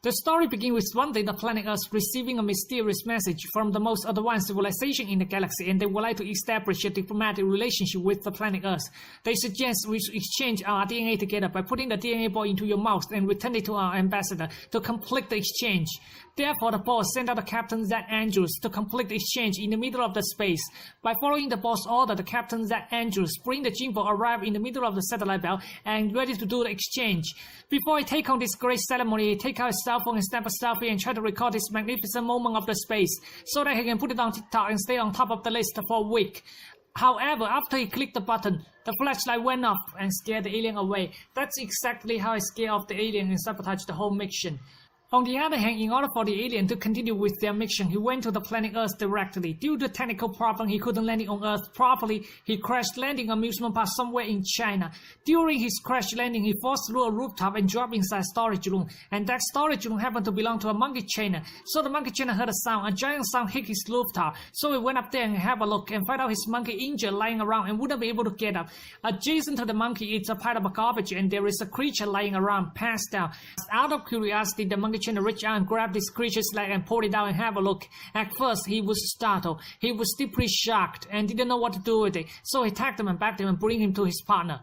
The story begins with one day the planet Earth receiving a mysterious message from the most advanced civilization in the galaxy, and they would like to establish a diplomatic relationship with the planet Earth. They suggest we exchange our DNA together by putting the DNA ball into your mouth and return it to our ambassador to complete the exchange. Therefore, the boss sent out the Captain Z Injures to complete the exchange in the middle of the space. By following the boss order, the Captain Z Injures bring the gene ball arrive in the middle of the satellite belt and ready to do the exchange. Before he take on this great ceremony, he take out his cell phone and snap a selfie and try to record this magnificent moment of the space so that he can put it on TikTok and stay on top of the list for a week. However, after he clicked the button, the flashlight went off and scared the alien away. That's exactly how he scared off the alien and sabotaged the whole mission. On the other hand, in order for the alien to continue with their mission, he went to the planet Earth directly. Due to technical problem, he couldn't land it on Earth properly. He crashed landing amusement park somewhere in China. During his crash landing, he forced through a rooftop and dropped inside a storage room. And that storage room happened to belong to a monkey trainer. So the monkey trainer heard a sound. A giant sound hit his rooftop. So he went up there and have a look and find out his monkey injured lying around and wouldn't be able to get up. Adjacent to the monkey is a pile of garbage and there is a creature lying around, passed out. Out of curiosity, the monkey trainer reached out and grabbed this creature's leg and pulled it out and have a look. At first, he was startled. He was deeply shocked and didn't know what to do with it. So he tagged him and backed him and bring him to his partner.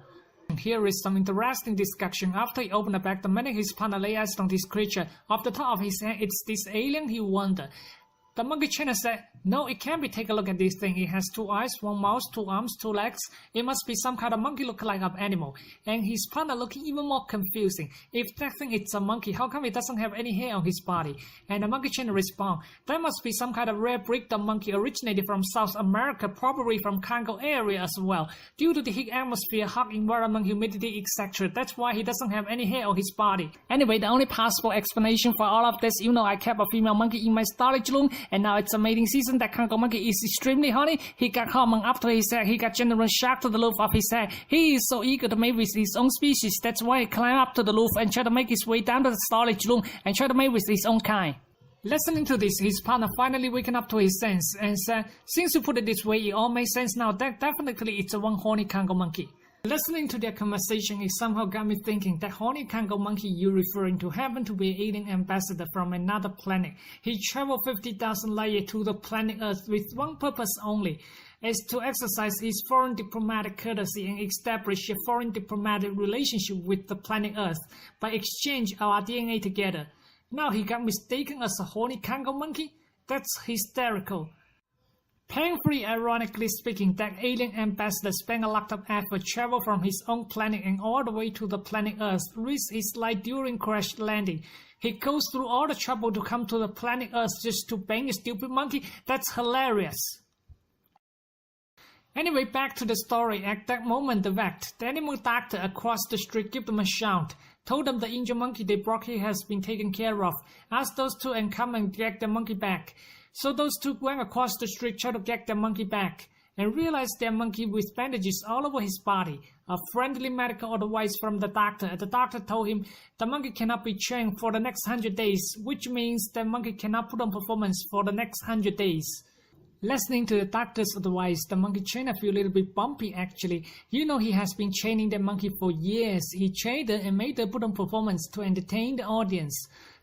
And here is some interesting discussion. After he opened the bag, the minute his partner lay eyes on this creature, off the top of his head, it's this alien, he wondered. The monkey trainer said, "No, it can't be. Take a look at this thing. It has 2 eyes, 1 mouth, 2 arms, 2 legs. It must be some kind of monkey look-alike of animal." And his partner looking even more confusing. If that thing is a monkey, how come it doesn't have any hair on his body? And the monkey trainer responded, "That must be some kind of rare breed of monkey originated from South America, probably from Congo area as well. Due to the heat atmosphere, hot environment, humidity, etc. That's why he doesn't have any hair on his body." Anyway, the only possible explanation for all of this, I kept a female monkey in my storage room, and now it's a mating season. That Congo monkey is extremely horny. He got hormone up to his head. He got general shock to the roof of his head. He is so eager to mate with his own species. That's why he climbed up to the roof and tried to make his way down to the storage room and try to mate with his own kind. Listening to this, his partner finally waking up to his sense and said, "Since you put it this way, it all makes sense now. That definitely it's a one horny Congo monkey." Listening to their conversation, it somehow got me thinking that horny Congo monkey you're referring to happened to be an alien ambassador from another planet. He traveled 50,000 light years to the planet Earth with one purpose only, is to exercise his foreign diplomatic courtesy and establish a foreign diplomatic relationship with the planet Earth by exchange our DNA together. Now he got mistaken as a horny Congo monkey? That's hysterical. Painfully ironically speaking, that alien ambassador spent a lot of effort travel from his own planet and all the way to the planet Earth, risked his life during crash landing. He goes through all the trouble to come to the planet Earth just to bang a stupid monkey? That's hilarious. Anyway, back to the story. At that moment, the vet, the animal doctor across the street, gave them a shout, told them the injured monkey they brought here has been taken care of, asked those two and come and get the monkey back. So those two went across the street, tried to get their monkey back, and realized their monkey with bandages all over his body. A friendly medical advice from the doctor. The doctor told him the monkey cannot be trained for the next 100 days, which means the monkey cannot put on performance for the next 100 days. Listening to the doctor's advice, the monkey trainer feel a little bit bumpy actually. He has been training the monkey for years. He trained her and made her put on performance to entertain the audience.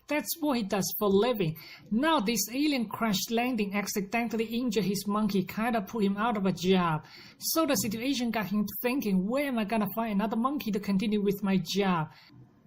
That's what he does for a living. Now this alien crash landing accidentally injured his monkey, kinda put him out of a job. So the situation got him thinking, where am I gonna find another monkey to continue with my job?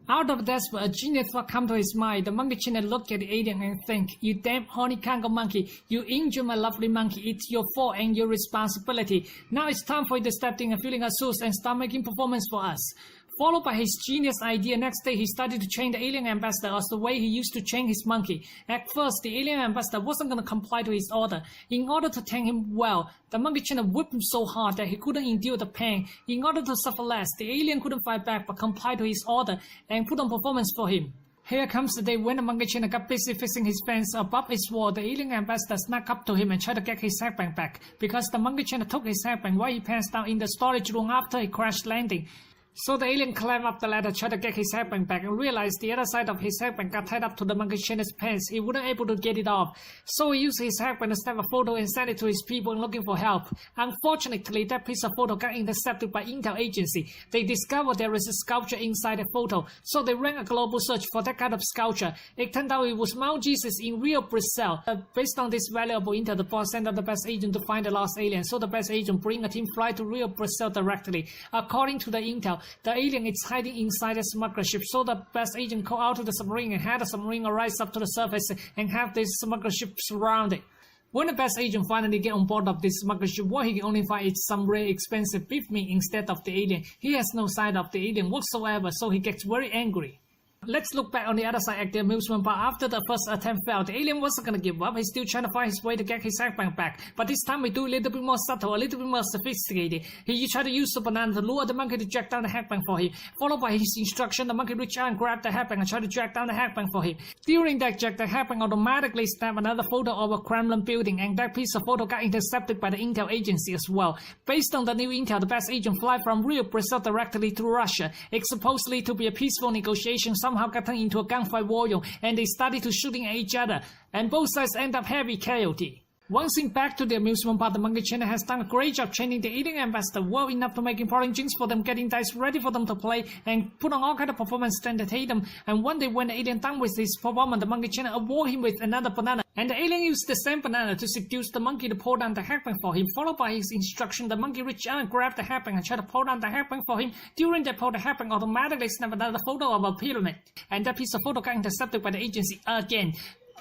Out of despair, a genius thought come to his mind. The monkey trainer looked at the alien and think, "You damn horny Congo monkey, you injured my lovely monkey. It's your fault and your responsibility. Now it's time for you to step in and filling our shoes and start making performance for us." Followed by his genius idea, next day he started to train the alien ambassador as the way he used to train his monkey. At first, the alien ambassador wasn't going to comply to his order. In order to train him well, the monkey trainer whipped him so hard that he couldn't endure the pain. In order to suffer less, the alien couldn't fight back but complied to his order and put on performance for him. Here comes the day when the monkey trainer got busy fixing his fence above his wall. The alien ambassador snuck up to him and tried to get his headband back because the monkey trainer took his headband while he passed out in the storage room after he crashed landing. So the alien climbed up the ladder, tried to get his headband back, and realized the other side of his headband got tied up to the monkey chainer's pants. He wasn't able to get it off. So he used his headband to snap a photo and send it to his people looking for help. Unfortunately, that piece of photo got intercepted by intel agency. They discovered there is a sculpture inside the photo, so they ran a global search for that kind of sculpture. It turned out it was Mount Jesus in Rio, Brazil. Based on this valuable intel, the boss sent out the best agent to find the lost alien. So the best agent bring a team fly to Rio, Brazil directly. According to the intel, the alien is hiding inside a smuggler ship, so the best agent called out to the submarine and had the submarine rise up to the surface and have this smuggler ship surrounded. When the best agent finally get on board of this smuggler ship, what he can only find is some rare expensive beef meat instead of the alien. He has no sign of the alien whatsoever, so he gets very angry. Let's look back on the other side at the amusement park. After the first attempt failed, the alien wasn't gonna give up. He's still trying to find his way to get his headband back. But this time we do a little bit more subtle, a little bit more sophisticated. He tried to use the banana to lure the monkey to drag down the headband for him. Followed by his instruction, the monkey reached out and grabbed the headband and tried to drag down the headband for him. During that drag, the headband automatically snapped another photo of a Kremlin building, and that piece of photo got intercepted by the intel agency as well. Based on the new intel, the best agent fly from Rio, Brazil directly to Russia. It's supposedly to be a peaceful negotiation, somehow got turned into a gunfight war, and they started to shooting at each other, and both sides end up heavy casualty. Once in back to the amusement park, the monkey channel has done a great job training the alien ambassador well enough to make important drinks for them, getting dice ready for them to play, and put on all kind of performance to entertain them. And one day when the alien done with his performance, the monkey channel awarded him with another banana, and the alien used the same banana to seduce the monkey to pull down the headband for him. Followed by his instruction, the monkey reached out and grabbed the headband and tried to pull down the headband for him. During that pull, the headband automatically snapped another photo of a pyramid, and that piece of photo got intercepted by the agency again.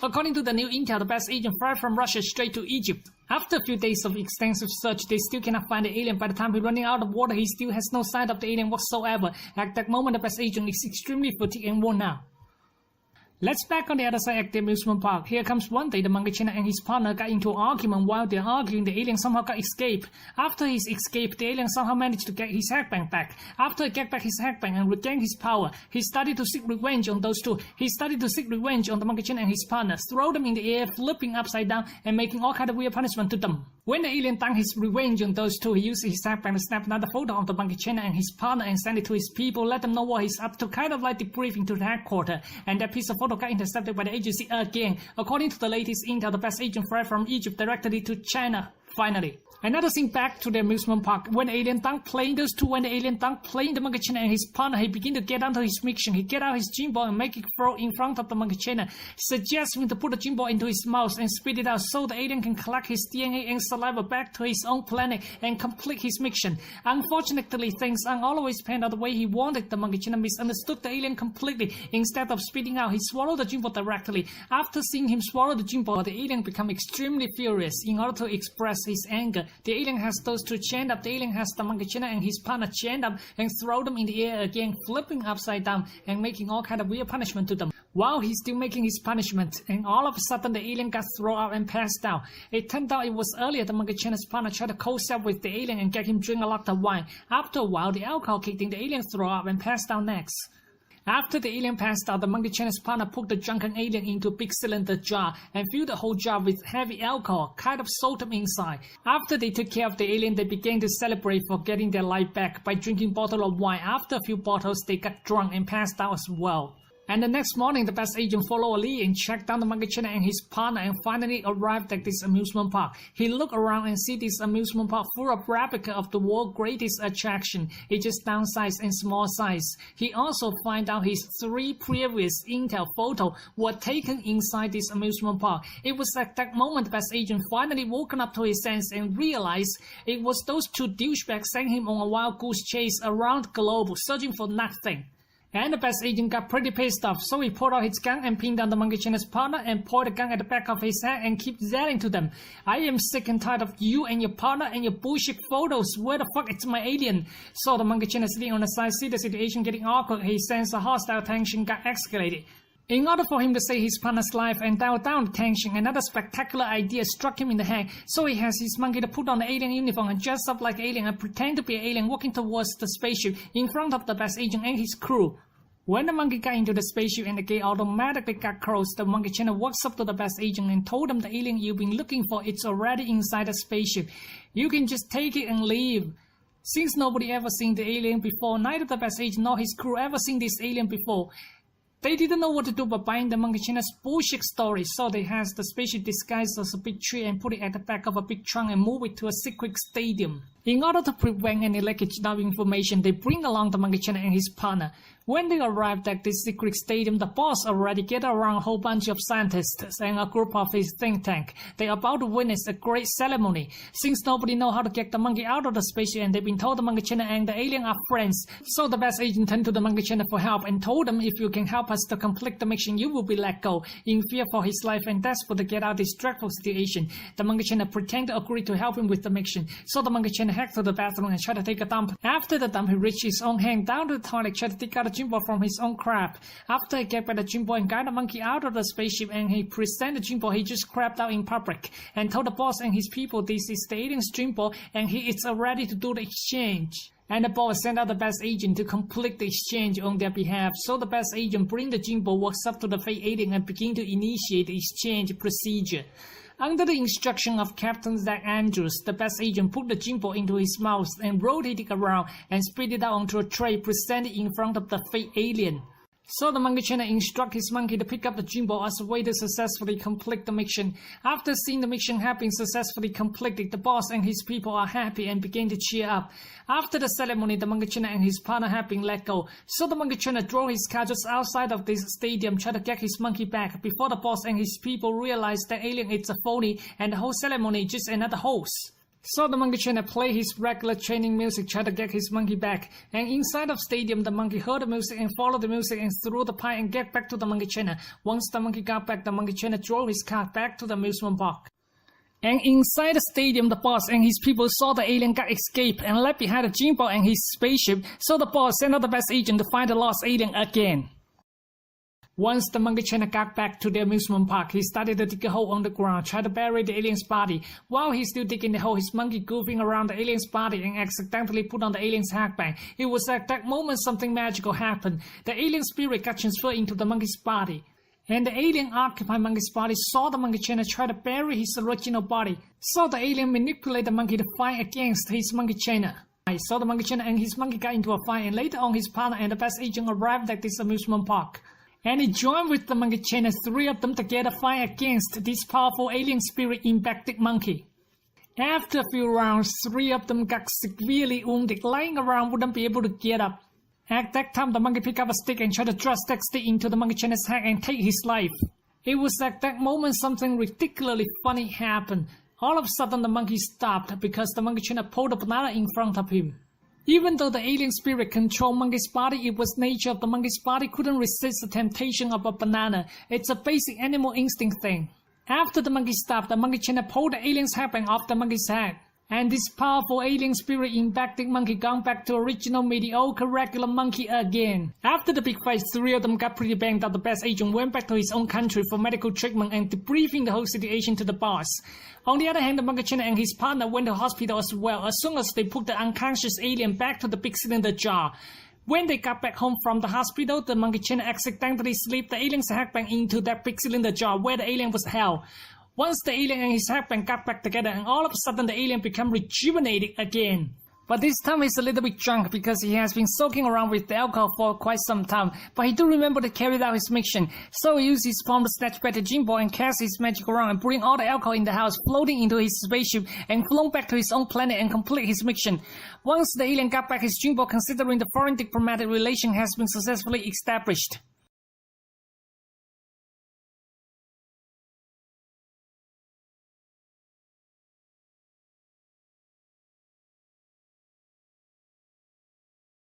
According to the new intel, the best agent flew from Russia straight to Egypt. After a few days of extensive search, they still cannot find the alien. By the time he's running out of water, he still has no sign of the alien whatsoever. At that moment, the best agent is extremely fatigued and worn out. Let's back on the other side at the amusement park. Here comes one day, the monkey channel and his partner got into an argument. While they're arguing, the alien somehow got escaped. After his escape, the alien somehow managed to get his headband back. After he get back his headband and regain his power, he started to seek revenge on those two. He started to seek revenge on the monkey channel and his partner, throw them in the air, flipping upside down, and making all kind of weird punishment to them. When the alien done his revenge on those two, he used his headband to snap another photo of the monkey channel and his partner and send it to his people, let them know what he's up to, kind of like debriefing to the headquarters. And that piece of photo got intercepted by the agency again. According to the latest intel, the best agent fled from Egypt directly to China, finally. Another thing back to the amusement park. When the alien done playing those two, when the alien done playing the monkey channel and his partner, he begin to get onto his mission. He get out his gym ball and make it throw in front of the monkey channel, suggests him to put the gym ball into his mouth and spit it out so the alien can collect his DNA and saliva back to his own planet and complete his mission. Unfortunately, things aren't always panned out the way he wanted. The monkey channel misunderstood the alien completely. Instead of spitting out, he swallowed the gym ball directly. After seeing him swallow the gym ball, the alien become extremely furious. In order to express his anger, the alien has those two chained up. The alien has the monkey channel and his partner chained up and throw them in the air again, flipping upside down and making all kind of weird punishment to them. While he's still making his punishment, and all of a sudden the alien got thrown out and passed out. It turned out it was earlier the monkey channel's partner tried to co-sell with the alien and get him drink a lot of wine. After a while, the alcohol kicked in, the alien threw up and passed out next. After the alien passed out, the monkey channel's partner put the drunken alien into a big cylinder jar and filled the whole jar with heavy alcohol, kind of sold him inside. After they took care of the alien, they began to celebrate for getting their life back by drinking a bottle of wine. After a few bottles, they got drunk and passed out as well. And the next morning, the best agent followed a lead and tracked down the monkey channel and his partner and finally arrived at this amusement park. He looked around and see this amusement park full of replica of the world's greatest attraction. It just downsized and small size. He also find out his 3 previous intel photos were taken inside this amusement park. It was at that moment the best agent finally woken up to his sense and realized it was those 2 douchebags sending him on a wild goose chase around the globe searching for nothing. And the best agent got pretty pissed off, so he pulled out his gun and pinned down the monkey channel's partner and pointed the gun at the back of his head and kept yelling to them, "I am sick and tired of you and your partner and your bullshit photos. Where the fuck is my alien?" So the monkey channel sitting on the side see the situation getting awkward. He sensed the hostile tension got escalated. In order for him to save his partner's life and dial down the tension, another spectacular idea struck him in the head. So he has his monkey to put on the alien uniform and dress up like alien and pretend to be an alien walking towards the spaceship in front of the best agent and his crew. When the monkey got into the spaceship and the gate automatically got closed, the monkey channel walks up to the best agent and told him the alien you've been looking for, it's already inside the spaceship. You can just take it and leave. Since nobody ever seen the alien before, neither the best agent nor his crew ever seen this alien before. They didn't know what to do but buying the Monkey China's bullshit story, so they had the spaceship disguised as a big tree and put it at the back of a big trunk and move it to a secret stadium. In order to prevent any leakage of information, they bring along the Monkey China and his partner. When they arrived at this secret stadium, the boss already gathered around a whole bunch of scientists and a group of his think tank. They are about to witness a great ceremony. Since nobody knows how to get the monkey out of the spaceship and they've been told the Monkey China and the alien are friends, so the best agent turned to the Monkey China for help and told them if you can help us to complete the mission, you will be let go. In fear for his life and desperate to get out of this dreadful situation, the Monkey China pretended to agree to help him with the mission. So the Monkey China hacked to the bathroom and tried to take a dump. After the dump, he reached his own hand down to the toilet, tried to dig out a gym ball from his own crab. After he got back the gym ball and got the monkey out of the spaceship and he presented the gym ball he just grabbed out in public and told the boss and his people this is the alien's gym ball and he is ready to do the exchange. And the boss sent out the best agent to complete the exchange on their behalf. So the best agent bring the gym ball, walks up to the fake alien and begin to initiate the exchange procedure. Under the instruction of Captain Injures, the best agent put the gym ball into his mouth and rotated it around and spit it out onto a tray presented in front of the fake alien. So the Monkey China instructed his monkey to pick up the gym ball as a way to successfully complete the mission. After seeing the mission having successfully completed, the boss and his people are happy and begin to cheer up. After the ceremony, the Monkey China and his partner have been let go. So the Monkey China drove his car just outside of this stadium, trying to get his monkey back before the boss and his people realize the alien is a phony and the whole ceremony is just another hoax. So the Monkey China played his regular training music, tried to get his monkey back. And inside of stadium, the monkey heard the music and followed the music and threw the pie and get back to the Monkey China. Once the monkey got back, the Monkey China drove his car back to the amusement park. And inside the stadium, the boss and his people saw the alien got escaped and left behind the gym ball and his spaceship. So the boss sent out the best agent to find the lost alien again. Once the Monkey China got back to the amusement park, he started to dig a hole on the ground, try to bury the alien's body. While he's still digging the hole, his monkey goofing around the alien's body and accidentally put on the alien's headband. It was at that moment something magical happened. The alien spirit got transferred into the monkey's body. And the alien occupied monkey's body saw the Monkey China try to bury his original body. So the alien manipulated the monkey to fight against his Monkey China. So the Monkey China and his monkey got into a fight and later on his partner and the best agent arrived at this amusement park. And he joined with the Monkey China, three of them together fight against this powerful alien spirit infected monkey. After a few rounds, three of them got severely wounded, lying around wouldn't be able to get up. At that time, the monkey picked up a stick and tried to thrust that stick into the Monkey China's head and take his life. It was at that moment something ridiculously funny happened. All of a sudden the monkey stopped because the Monkey China pulled a banana in front of him. Even though the alien spirit controlled monkey's body, it was nature of the monkey's body couldn't resist the temptation of a banana. It's a basic animal instinct thing. After the monkey stopped, the Monkey China pulled the alien's headband off the monkey's head. And this powerful alien spirit infected monkey gone back to original mediocre regular monkey again. After the big fight, three of them got pretty banged up. The best agent went back to his own country for medical treatment and debriefing the whole situation to the boss. On the other hand, the Monkey China and his partner went to hospital as well as soon as they put the unconscious alien back to the big cylinder jar. When they got back home from the hospital, the Monkey China accidentally slipped the alien's headband into that big cylinder jar where the alien was held. Once the alien and his headband got back together, and all of a sudden the alien became rejuvenated again. But this time he's a little bit drunk because he has been soaking around with the alcohol for quite some time. But he do remember to carry out his mission. So he used his palm to snatch back the gym ball and cast his magic around and bring all the alcohol in the house floating into his spaceship and flown back to his own planet and complete his mission. Once the alien got back his gym ball, considering the foreign diplomatic relation has been successfully established.